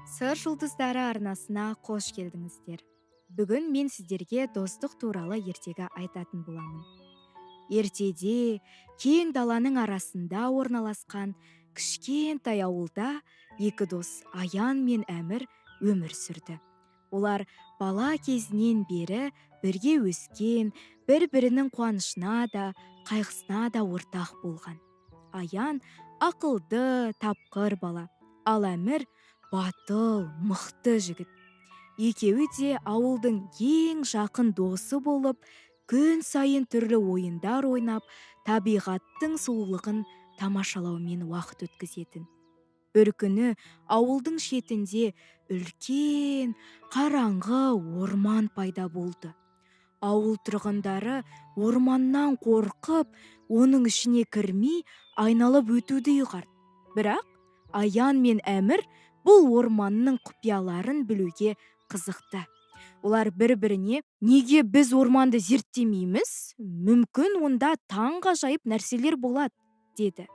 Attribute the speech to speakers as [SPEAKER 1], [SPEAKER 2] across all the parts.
[SPEAKER 1] Сыр жұлдыздары арнасына қош келдіңіздер. Бүгін мен сіздерге достық туралы ертегі айтатын боламын. Ертеде кең даланың арасында орналасқан кішкентай ауылда екі дос Аян мен Әмір өмір сүрді. Олар бала кезінен бері бірге өскен, бір-бірінің қуанышына да, қайғысына да ортақ болған. Аян ақылды, тапқыр бала, ал Әмір батыл, мықты жігіт. Екеуі де ауылдың ең жақын досы болып, күн сайын түрлі ойындар ойнап, табиғаттың сұлулығын тамашалаумен уақыт өткізетін. Бір күні ауылдың шетінде үлкен, қараңғы орман пайда болды. Ауыл тұрғындары орманнан қорқып, оның ішіне кірмей, айналып өтуді ұйғарды. Бірақ Аян мен Әмір бұл орманның құпияларын білуге қызықты. Олар бір-біріне, неге біз орманды зерттемейміз? Мүмкін онда таңғажайып нәрселер болады, деді.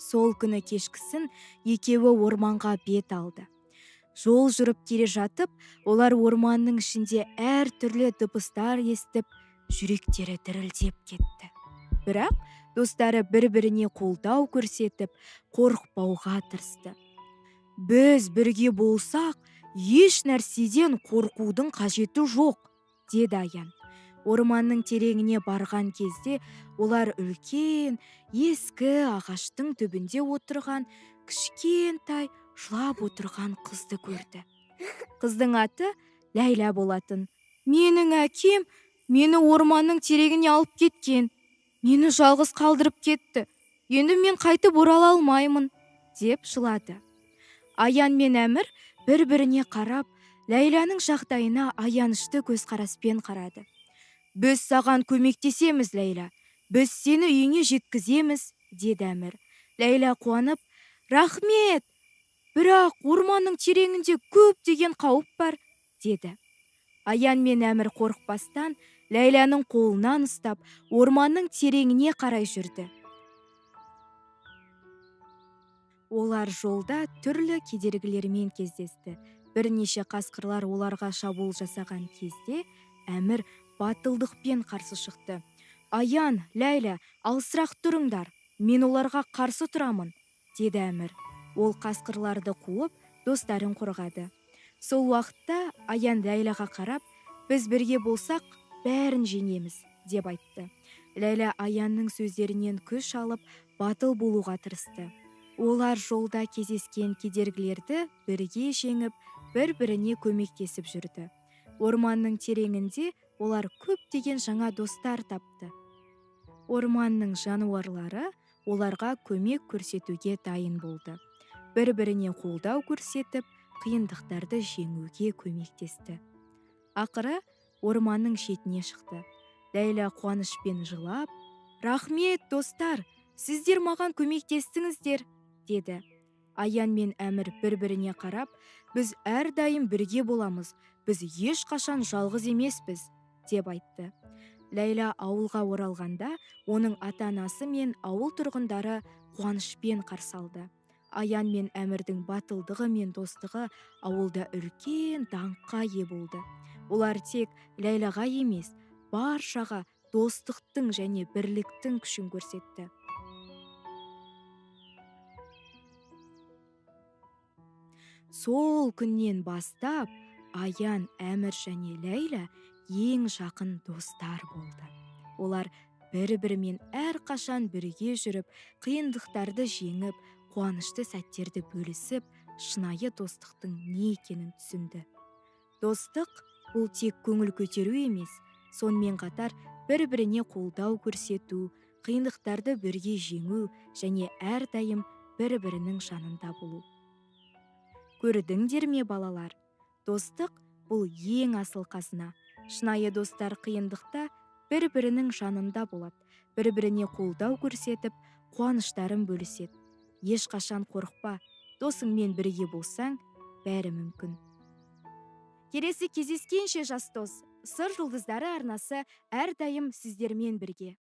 [SPEAKER 1] Сол күні кешкісін екеуі орманға бет алды. Жол жүріп келе жатып, олар орманның ішінде әр түрлі дыбыстар естіп, жүректері дірілдеп кетті. Бірақ достары бір-біріне қолдау көрсетіп, қорықпауға тырысты. Біз бірге болсақ, еш нәрседен қорқудың қажеті жоқ, деді Аян. Орманның тереңіне барған кезде олар үлкен, ескі ағаштың түбінде отырған кішкентай жылап отырған қызды көрді. Қыздың аты Ләйла болатын. Менің әкем мені орманның тереңіне алып кеткен. Мені жалғыз қалдырып кетті. Енді мен қайтып орала алмаймын, деп жылады. Аян мен Әмір бір-біріне қарап, Ләйланың жағдайына аянышты көзқараспен қарады. Біз саған көмектесеміз, Ләйла. Біз сені үйіңе жеткіземіз, деді Әмір. Ләйла қуанып, рахмет, бірақ орманның тереңінде көптеген қауіп бар, деді. Аян мен Әмір қорықпастан Ләйланың қолынан ұстап, орманның тереңіне қарай жүрді. Олар жолда түрлі кедергілермен кездесті. Бірнеше қасқырлар оларға шабуыл жасаған кезде Әмір батылдықпен қарсы шықты. Аян, Ләйла, алысырақ тұрыңдар, мен оларға қарсы тұрамын, деді Әмір. Ол қасқырларды қуып, достарын қорғады. Сол уақытта Аян Ләйлаға қарап, біз бірге болсақ, бәрін жеңеміз, деп айтты. Ләйла Аянның сөздерінен күш алып, батыл болуға тырысты. Олар жолда кездескен кедергілерді бірге жеңіп, бір-біріне көмектесіп жүрді. Орманның тереңінде олар көптеген жаңа достар тапты. Орманның жануарлары оларға көмек көрсетуге дайын болды. Бір-біріне қолдау көрсетіп, қиындықтарды жеңуге көмектесті. Ақыры орманның шетіне шықты. Ләйла қуанышпен жылап, рахмет, достар, сіздер маған көмектестіңіздер, деді. Аян мен Әмір бір-біріне қарап, біз әрдайым бірге боламыз, біз ешқашан жалғыз емеспіз, деп айтты. Ләйла ауылға оралғанда, оның ата-анасы мен ауыл тұрғындары қуанышпен қарсы алды. Аян мен Әмірдің батылдығы мен достығы ауылда үлкен даңққа ие болды. Олар тек Ләйлаға емес, баршаға достықтың және бірліктің күшін көрсетті. Сол күннен бастап Аян, Әмір және Ләйла ең жақын достар болды. Олар бір-бірімен әрқашан бірге жүріп, қиындықтарды жеңіп, қуанышты сәттерді бөлісіп, шынайы достықтың не екенін түсінді. Достық бұл тек көңіл көтеру емес, сонымен қатар бір-біріне қолдау көрсету, қиындықтарды бірге жеңу және әрдайым бір-бірінің жанында болу. Көрдіңдер ме, балалар? Достық бұл ең асыл қазына. Шынайы достар қиындықта бір-бірінің жанында болады, бір-біріне қолдау көрсетіп, қуаныштарын бөліседі. Ешқашан қорықпа, досыңмен бірге болсаң, бәрі мүмкін. Келесі кездескенше, жас дос, Сыр жұлдыздары арнасы әрдайым сіздермен бірге.